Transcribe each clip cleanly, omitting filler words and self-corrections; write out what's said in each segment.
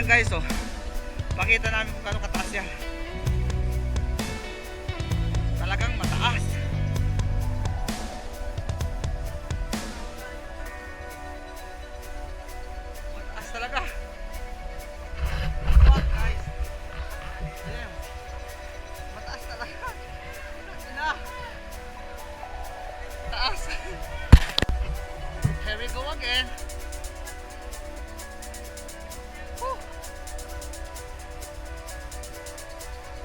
Ayan guys, oh. Pakita namin kung gano'ng kataas yan. Talagang mataas. Mataas talaga. What guys? Damn. Mataas talaga. Ina. Taas. Here we go again. Woo.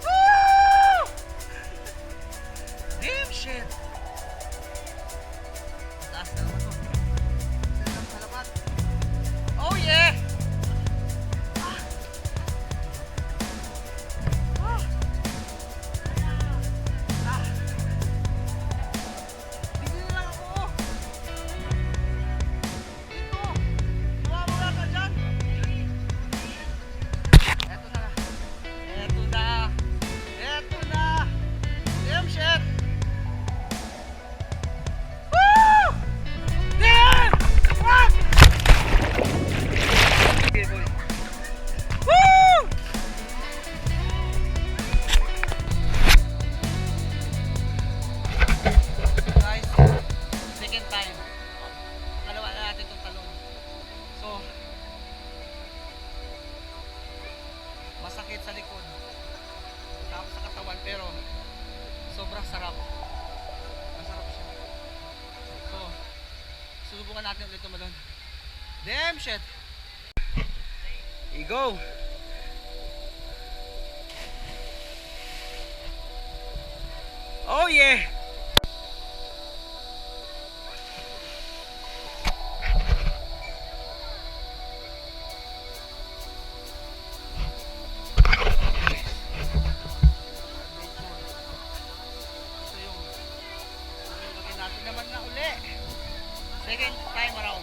Woo! Damn shit. Mataas na naman to. Sarap sa labat. Oh yeah. Ah. Ah. Ah. Dito na lang ako. Dito. Mawawala ka dyan. Eto na. Eto na. Eto na. Damn shit. Woo! Damn! What? Okay, boy. Woo! Guys, second time. Pangalawa na natin itong talon. So, masakit sa likod. Tapos sa katawan, pero sobrang sarap. Masarap siya. So, susubukan natin ulit tumalon. Damn shit! Here you go! Oh yeah! Ito yung lagyan natin naman na uli. Second time around.